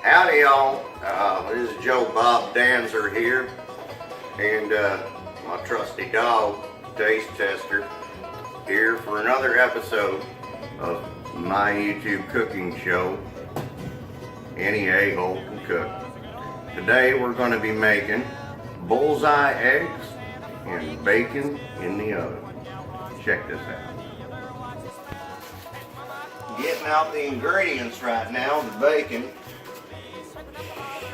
Howdy y'all, this is Joe Bob Danzer here, and my trusty dog, Taste Tester, here for another episode of my YouTube cooking show, Any A-Hole Can Cook. Today we're going to be making bullseye eggs and bacon in the oven. Check this out. Getting out the ingredients right now, the bacon.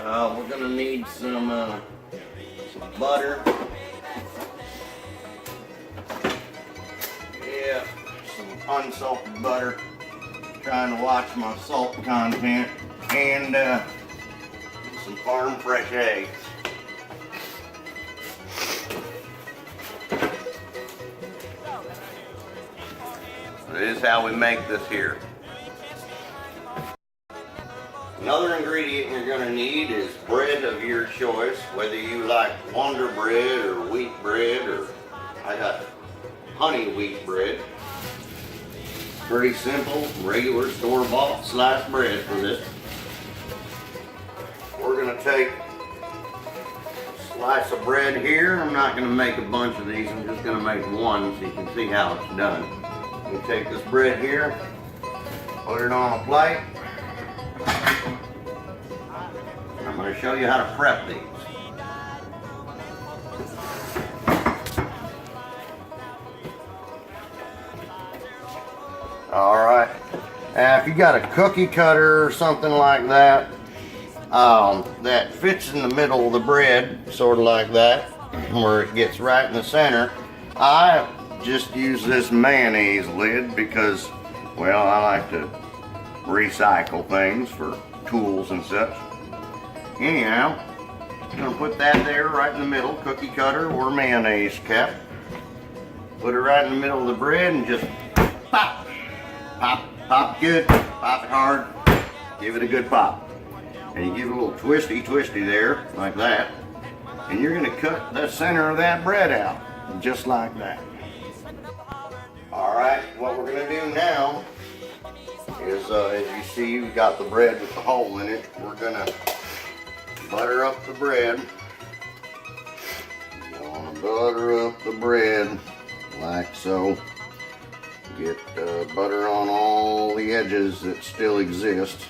We're going to need some butter. Yeah, some unsalted butter. Trying to watch my salt content. And some farm fresh eggs. This is how we make this here. Another ingredient you're going to need is bread of your choice, whether you like Wonder Bread or wheat bread, or I got honey wheat bread. Pretty simple, regular store-bought sliced bread for this. We're going to take a slice of bread here. I'm not going to make a bunch of these, I'm just going to make one so you can see how it's done. We take this bread here, put it on a plate. I'm going to show you how to prep these. Alright, now if you got a cookie cutter or something like that, that fits in the middle of the bread, sort of like that, where it gets right in the center, I just use this mayonnaise lid because, well, I like to recycle things for tools and such. Anyhow, I'm going to put that there right in the middle, cookie cutter or mayonnaise cap. Put it right in the middle of the bread and just pop. Pop, pop good, pop it hard, give it a good pop. And you give it a little twisty there, like that. And you're going to cut the center of that bread out, just like that. Alright, what we're going to do now is, as you see, we've got the bread with the hole in it. We're going to butter up the bread. You want to butter up the bread like so. Get butter on all the edges that still exist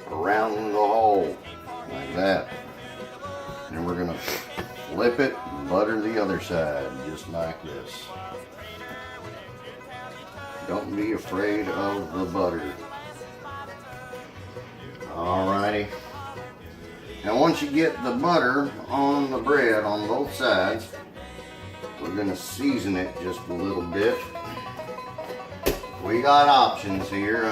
around the hole, like that. And we're going to flip it and butter the other side, just like this. Don't be afraid of the butter. Alrighty. Now once you get the butter on the bread on both sides, we're going to season it just a little bit. We got options here.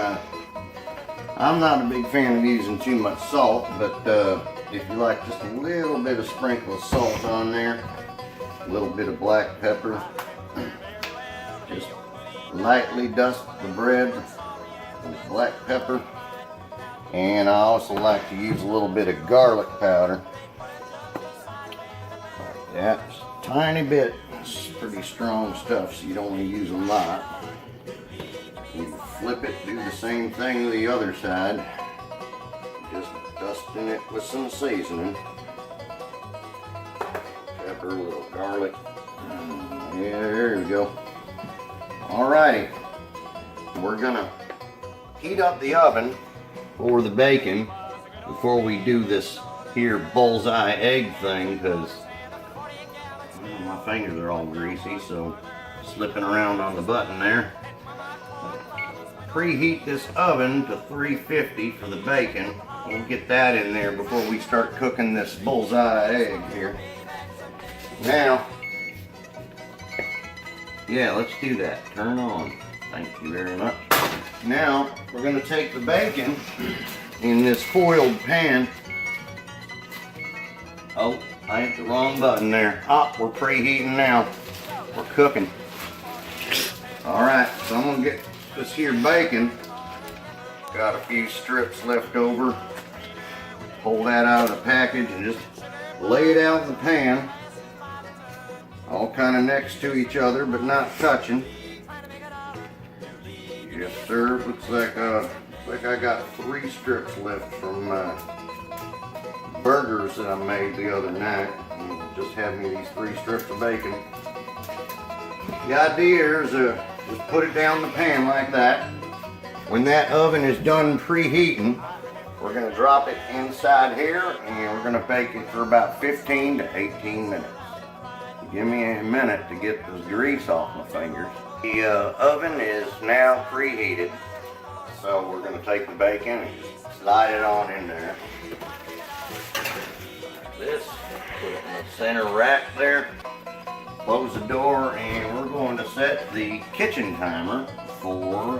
I'm not a big fan of using too much salt, but if you like just a little bit of sprinkle of salt on there, a little bit of black pepper, just lightly dust the bread with black pepper. And I also like to use a little bit of garlic powder. Like that, just a tiny bit. It's pretty strong stuff, so you don't want to use a lot. You flip it, do the same thing to the other side. Just dusting it with some seasoning. Pepper, a little garlic. Yeah, there we go. Alrighty. We're gonna heat up the oven for the bacon before we do this here bullseye egg thing, because my fingers are all greasy, so slipping around on the button there. Preheat this oven to 350 for the bacon. We'll get that in there before we start cooking this bullseye egg here. Now, yeah, let's do that. Turn on. Thank you very much. Now, we're going to take the bacon in this foiled pan. Oh, I hit the wrong button there. Ah, we're preheating now. We're cooking. Alright, so I'm going to get this here bacon. Got a few strips left over. Pull that out of the package and just lay it out in the pan. All kind of next to each other, but not touching. Yes, sir. Looks like Like I got 3 strips left from burgers that I made the other night. And just had me these 3 strips of bacon. The idea is just put it down the pan like that. When that oven is done preheating, we're going to drop it inside here and we're going to bake it for about 15 to 18 minutes. Give me a minute to get the grease off my fingers. The oven is now preheated, so we're going to take the bacon and just slide it on in there. Like this, put it in the center rack there, close the door, and we're going to set the kitchen timer for,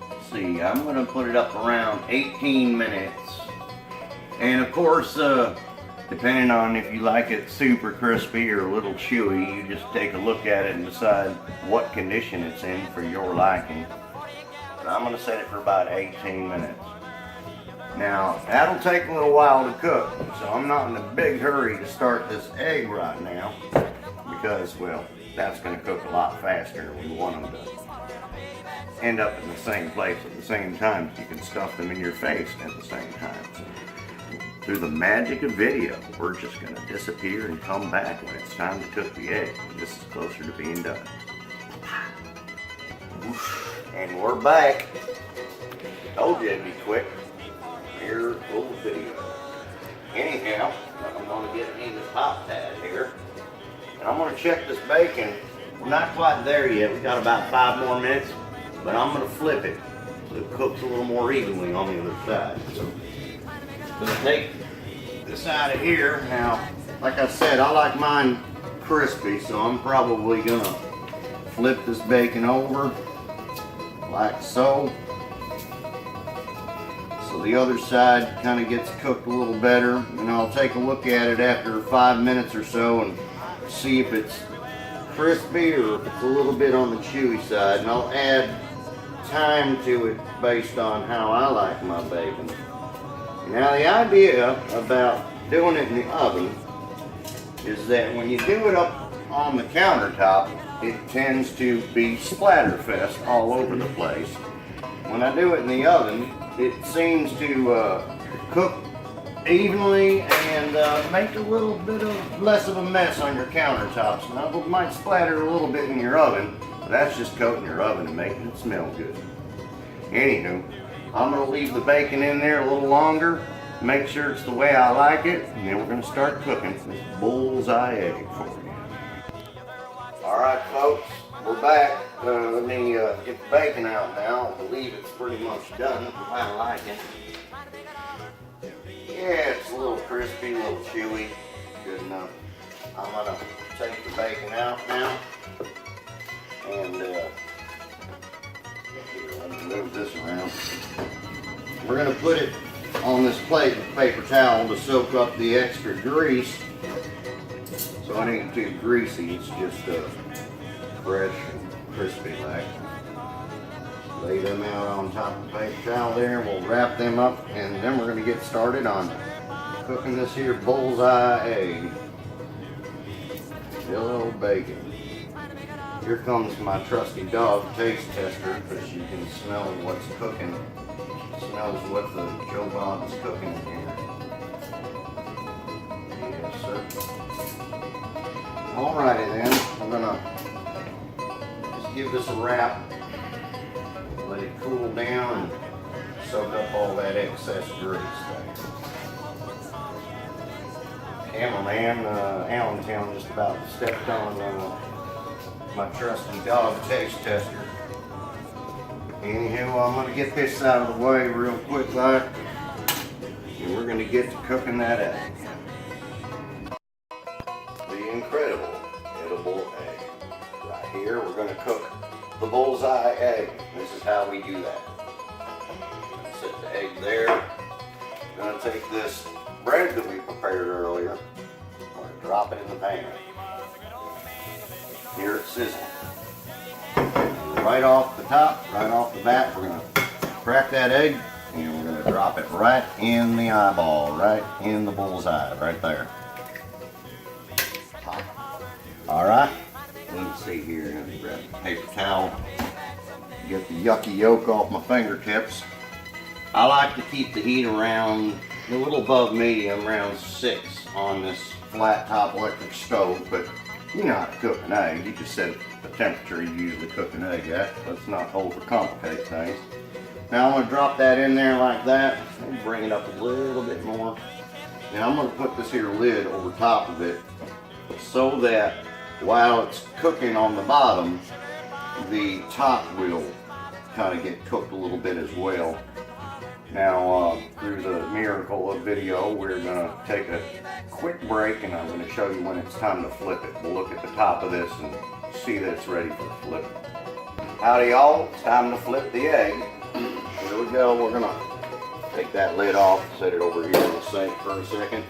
let's see, I'm going to put it up around 18 minutes. And of course, depending on if you like it super crispy or a little chewy, you just take a look at it and decide what condition it's in for your liking. But I'm going to set it for about 18 minutes. Now, that'll take a little while to cook, so I'm not in a big hurry to start this egg right now because, well, that's going to cook a lot faster. We want them to end up in the same place at the same time so you can stuff them in your face at the same time. So, through the magic of video, we're just going to disappear and come back when it's time to cook the egg. This is closer to being done. And we're back. Told you it'd be quick. Here's a little video. Anyhow, I'm going to get it in the top pad here. And I'm going to check this bacon. We're not quite there yet. We've got about 5 more minutes. But I'm going to flip it so it cooks a little more evenly on the other side. So, I'm going to take this out of here. Now, like I said, I like mine crispy, so I'm probably going to flip this bacon over like so. So the other side kind of gets cooked a little better. And I'll take a look at it after 5 minutes or so and see if it's crispy or if it's a little bit on the chewy side. And I'll add time to it based on how I like my bacon. Now the idea about doing it in the oven is that when you do it up on the countertop, it tends to be splatterfest all over the place. When I do it in the oven, it seems to cook evenly and make a little bit of less of a mess on your countertops. Now it might splatter a little bit in your oven, but that's just coating your oven and making it smell good. Anywho, I'm going to leave the bacon in there a little longer, make sure it's the way I like it, and then we're going to start cooking this bullseye egg for you. Alright folks, we're back. Let me get the bacon out now. I believe it's pretty much done the way I like it. Yeah, it's a little crispy, a little chewy. Good enough. I'm going to take the bacon out now. And here, let me move this around. We're going to put it on this plate with paper towel to soak up the extra grease. So it ain't too greasy, it's just fresh and crispy like. Lay them out on top of the paper towel there. We'll wrap them up and then we're going to get started on cooking this here bullseye egg. Yellow bacon. Here comes my trusty dog taste tester because you can smell what's cooking. Smells what the Joe Bob is cooking in here. Yes, sir. Alrighty then, I'm gonna just give this a wrap, let it cool down and soak up all that excess grease there. Cameraman, Allentown just about stepped on my trusty dog taste tester. Anywho, I'm going to get this out of the way real quick like, and we're going to get to cooking that egg. The incredible edible egg. Right here, we're going to cook the bullseye egg. This is how we do that. Set the egg there. I'm going to take this bread that we prepared earlier, I'm going to drop it in the pan. Here it's sizzling. Right off the top, right off the bat, we're going to crack that egg and we're going to drop it right in the eyeball, right in the bullseye, right there. Alright, let's see here, I'm going to grab a paper towel, Get the yucky yolk off my fingertips. I like to keep the heat around a little above medium, around 6 on this flat top electric stove, but you know how to cook an egg. You just set the temperature you usually cook an egg at. Let's not overcomplicate things. Now I'm going to drop that in there like that. And bring it up a little bit more. And I'm going to put this here lid over top of it so that while it's cooking on the bottom, the top will kind of get cooked a little bit as well. Now, through the miracle of video, we're going to take a quick break and I'm going to show you when it's time to flip it. We'll look at the top of this and see that it's ready for flip. Howdy y'all, it's time to flip the egg. Here we go, we're going to take that lid off, set it over here in the sink for a second.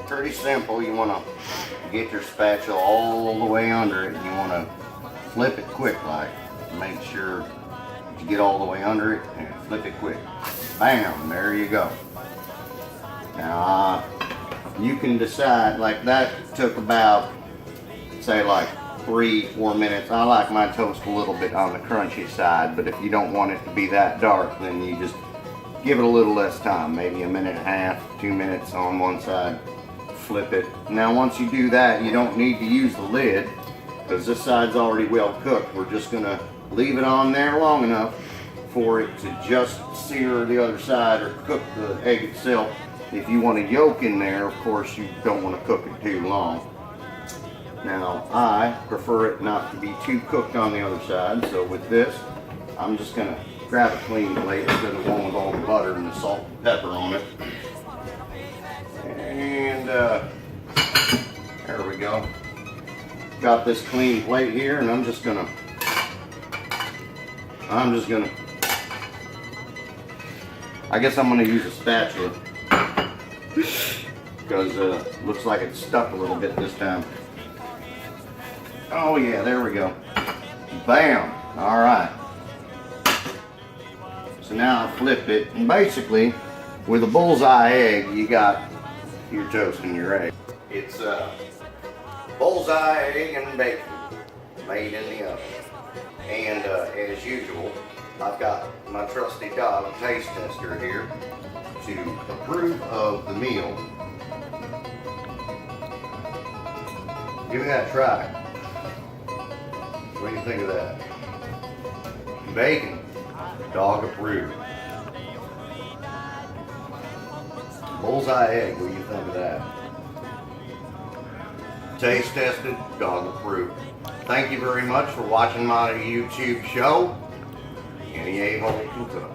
Pretty simple. You want to get your spatula all the way under it and you want to flip it quick like. Make sure you get all the way under it and flip it quick. Bam, there you go. Now you can decide, like that took about, say like 3-4 minutes. I like my toast a little bit on the crunchy side, but if you don't want it to be that dark, then you just give it a little less time, maybe 1.5 minutes, 2 minutes on one side, flip it. Now once you do that, you don't need to use the lid because this side's already well cooked. We're just gonna leave it on there long enough for it to just sear the other side or cook the egg itself. If you want a yolk in there, of course you don't want to cook it too long. Now I prefer it not to be too cooked on the other side, so with this I'm just gonna grab a clean plate instead of one with all the butter and the salt and pepper on it. And there we go. Got this clean plate here and I'm just gonna I guess I'm gonna use a spatula because looks like it's stuck a little bit this time. Oh yeah, there we go. Bam! All right. So now I flip it, and basically, with a bullseye egg, you got your toast and your egg. It's bullseye egg and bacon made in the oven. And as usual, I've got my trusty dog taste tester here to approve of the meal. Give me that try. What do you think of that? Bacon, dog approved. Bullseye egg, what do you think of that? Taste tested, dog approved. Thank you very much for watching my YouTube show. Any a-hole can cook.